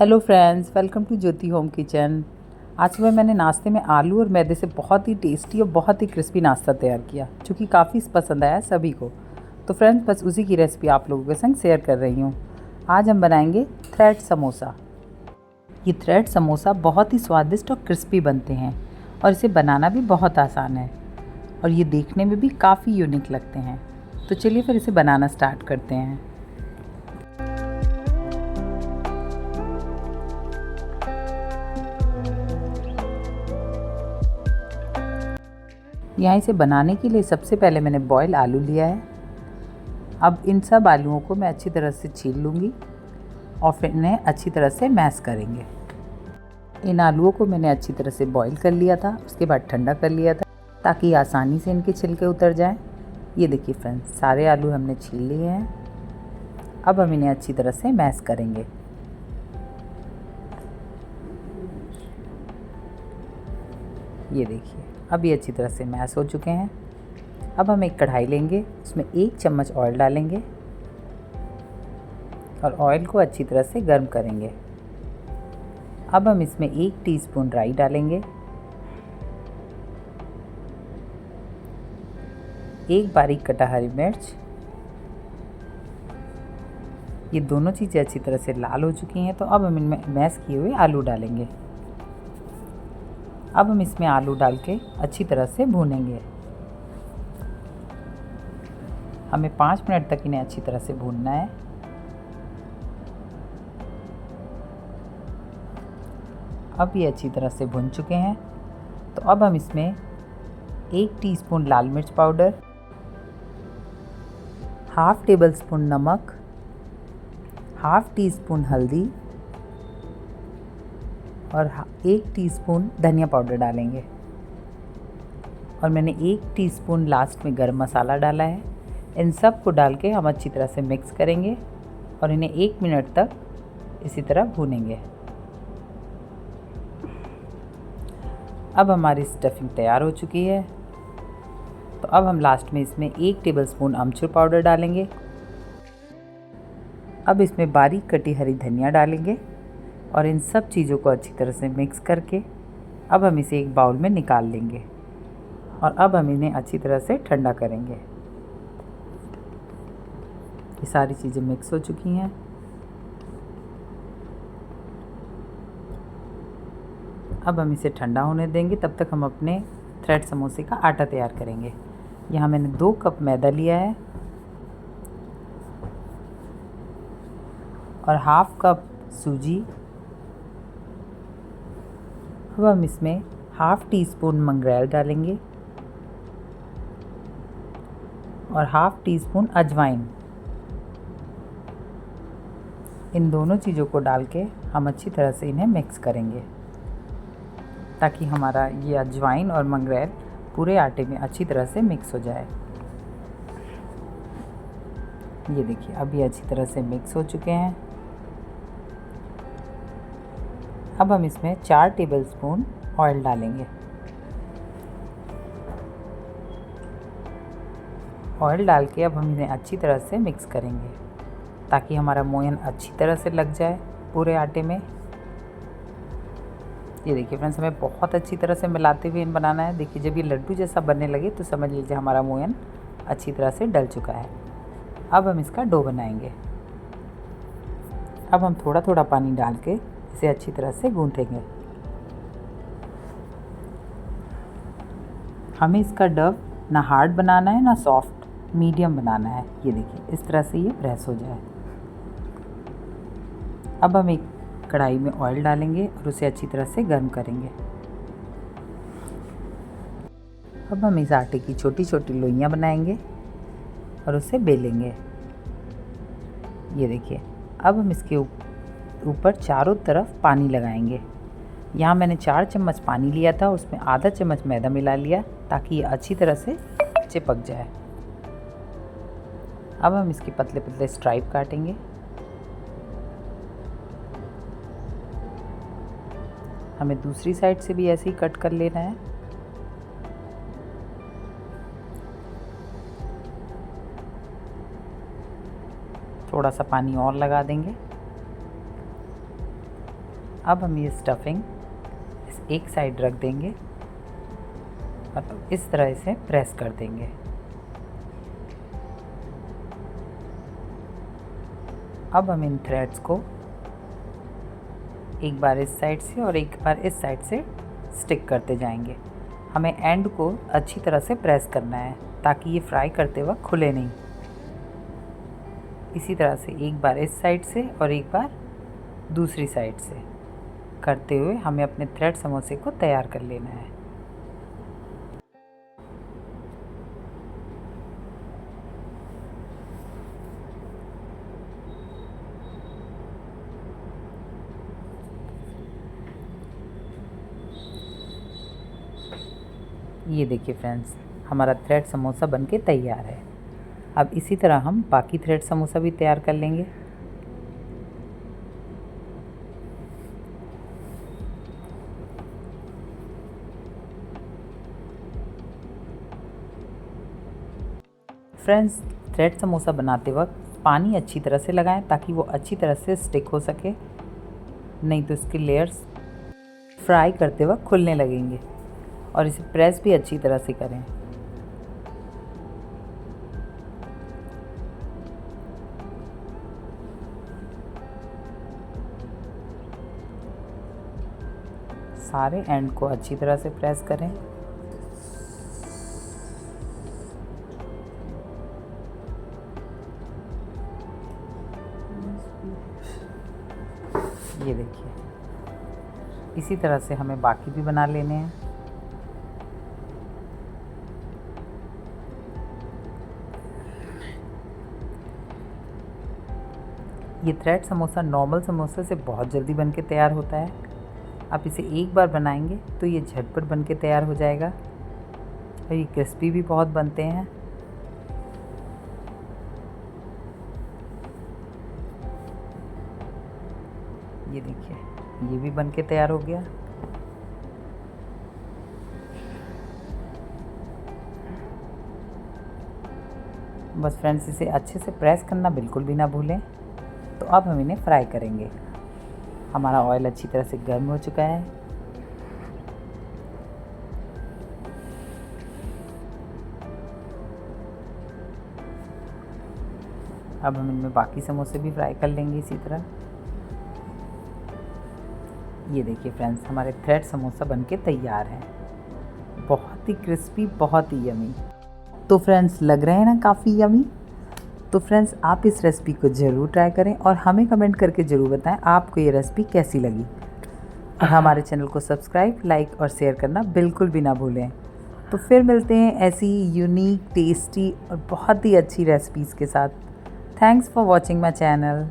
Hello friends, welcome to Jyoti home kitchen. आज सुबह मैंने नाश्ते में आलू और मैदे से बहुत ही टेस्टी और बहुत ही क्रिस्पी नाश्ता तैयार किया, जो कि काफ़ी पसंद आया सभी को। तो फ्रेंड्स, बस उसी की रेसिपी आप लोगों के संग शेयर कर रही हूँ। आज हम बनाएंगे थ्रेड समोसा। ये थ्रेड समोसा बहुत ही स्वादिष्ट और क्रिस्पी बनते हैं और इसे बनाना भी बहुत आसान है और ये देखने में भी काफ़ी यूनिक लगते हैं। तो चलिए फिर इसे बनाना स्टार्ट करते हैं। यहाँ इसे बनाने के लिए सबसे पहले मैंने बॉयल आलू लिया है। अब इन सब आलूओं को मैं अच्छी तरह से छील लूँगी और फिर इन्हें अच्छी तरह से मैश करेंगे। इन आलूओं को मैंने अच्छी तरह से बॉईल कर लिया था, उसके बाद ठंडा कर लिया था ताकि आसानी से इनके छिलके उतर जाएं। ये देखिए फ्रेंड्स, सारे आलू हमने छील लिए हैं। अब हम इन्हें अच्छी तरह से मैश करेंगे। ये देखिए, अब ये अच्छी तरह से मैश हो चुके हैं। अब हम एक कढ़ाई लेंगे, उसमें 1 चम्मच ऑयल डालेंगे और ऑयल को अच्छी तरह से गर्म करेंगे। अब हम इसमें 1 टीस्पून राई डालेंगे, 1 बारीक कटा हरी मिर्च। ये दोनों चीज़ें अच्छी तरह से लाल हो चुकी हैं, तो अब हम इनमें मैश किए हुए आलू डालेंगे। अब हम इसमें आलू डाल के अच्छी तरह से भूनेंगे। हमें 5 मिनट तक इन्हें अच्छी तरह से भूनना है। अब ये अच्छी तरह से भुन चुके हैं, तो अब हम इसमें 1 टीस्पून लाल मिर्च पाउडर, हाफ टेबल स्पून नमक, हाफ टी स्पून हल्दी और 1 टीस्पून धनिया पाउडर डालेंगे। और मैंने 1 टीस्पून लास्ट में गरम मसाला डाला है। इन सब को डाल के हम अच्छी तरह से मिक्स करेंगे और इन्हें 1 मिनट तक इसी तरह भूनेंगे। अब हमारी स्टफिंग तैयार हो चुकी है, तो अब हम लास्ट में इसमें 1 टेबलस्पून अमचूर पाउडर डालेंगे। अब इसमें बारीक कटी हरी धनिया डालेंगे और इन सब चीज़ों को अच्छी तरह से मिक्स करके अब हम इसे एक बाउल में निकाल लेंगे और अब हम इन्हें अच्छी तरह से ठंडा करेंगे। ये सारी चीज़ें मिक्स हो चुकी हैं। अब हम इसे ठंडा होने देंगे, तब तक हम अपने थ्रेड समोसे का आटा तैयार करेंगे। यहाँ मैंने 2 कप मैदा लिया है और हाफ कप सूजी। अब हम इसमें हाफ टी स्पून मंगरेल डालेंगे और हाफ टी स्पून अजवाइन। इन दोनों चीज़ों को डाल के हम अच्छी तरह से इन्हें मिक्स करेंगे ताकि हमारा ये अजवाइन और मंगरेल पूरे आटे में अच्छी तरह से मिक्स हो जाए। ये देखिए, अब ये अच्छी तरह से मिक्स हो चुके हैं। अब हम इसमें 4 टेबलस्पून ऑयल डालेंगे। ऑयल डाल के अब हम इन्हें अच्छी तरह से मिक्स करेंगे ताकि हमारा मोयन अच्छी तरह से लग जाए पूरे आटे में। ये देखिए फ्रेंड्स, हमें बहुत अच्छी तरह से मिलाते हुए इन बनाना है। देखिए, जब ये लड्डू जैसा बनने लगे तो समझ लीजिए हमारा मोयन अच्छी तरह से डल चुका है। अब हम इसका डो बनाएंगे। अब हम थोड़ा थोड़ा पानी डाल के इसे अच्छी तरह से गूंथेंगे। हमें इसका डो ना हार्ड बनाना है ना सॉफ्ट, मीडियम बनाना है। ये देखिए, इस तरह से ये प्रेस हो जाए। अब हम एक कढ़ाई में ऑयल डालेंगे और उसे अच्छी तरह से गर्म करेंगे। अब हम इस आटे की छोटी छोटी लोइयाँ बनाएंगे और उसे बेलेंगे। ये देखिए, अब हम इसके ऊपर चारों तरफ पानी लगाएंगे। यहाँ मैंने 4 चम्मच पानी लिया था, उसमें आधा चम्मच मैदा मिला लिया ताकि ये अच्छी तरह से चिपक जाए। अब हम इसके पतले पतले स्ट्राइप काटेंगे। हमें दूसरी साइड से भी ऐसे ही कट कर लेना है। थोड़ा सा पानी और लगा देंगे अब हम ये स्टफिंग एक साइड रख देंगे और इस तरह इसे प्रेस कर देंगे। अब हम इन थ्रेड्स को एक बार इस साइड से और एक बार इस साइड से स्टिक करते जाएंगे। हमें एंड को अच्छी तरह से प्रेस करना है ताकि ये फ्राई करते वक्त खुले नहीं। इसी तरह से एक बार इस साइड से और एक बार दूसरी साइड से करते हुए हमें अपने थ्रेड समोसे को तैयार कर लेना है। ये देखिए फ्रेंड्स, हमारा थ्रेड समोसा बनके तैयार है। अब इसी तरह हम बाकी थ्रेड समोसा भी तैयार कर लेंगे। फ्रेंड्स, थ्रेड समोसा बनाते वक्त पानी अच्छी तरह से लगाएं ताकि वो अच्छी तरह से स्टिक हो सके, नहीं तो इसके लेयर्स फ्राई करते वक्त खुलने लगेंगे। और इसे प्रेस भी अच्छी तरह से करें। सारे एंड को अच्छी तरह से प्रेस करें। ये देखिए, इसी तरह से हमें बाकी भी बना लेने हैं। ये थ्रेड समोसा नॉर्मल समोसे से बहुत जल्दी बनके तैयार होता है। आप इसे एक बार बनाएंगे तो ये झटपट बनके तैयार हो जाएगा और ये क्रिस्पी भी बहुत बनते हैं। ये देखिए, ये भी बनके तैयार हो गया। बस फ्रेंड्स, इसे अच्छे से प्रेस करना बिल्कुल भी ना भूलें। तो अब हम इन्हें फ्राई करेंगे। हमारा ऑयल अच्छी तरह से गर्म हो चुका है। अब हम इनमें बाकी समोसे भी फ्राई कर लेंगे इसी तरह। ये देखिए फ्रेंड्स, हमारे थ्रेड समोसा बनके तैयार है। बहुत ही क्रिस्पी, बहुत ही यमी। तो फ्रेंड्स, लग रहे हैं ना काफ़ी यमी। तो फ्रेंड्स, आप इस रेसिपी को ज़रूर ट्राई करें और हमें कमेंट करके ज़रूर बताएं आपको ये रेसिपी कैसी लगी। और हमारे चैनल को सब्सक्राइब, लाइक और शेयर करना बिल्कुल भी ना भूलें। तो फिर मिलते हैं ऐसी यूनिक, टेस्टी और बहुत ही अच्छी रेसिपीज़ के साथ। Thanks for watching my channel.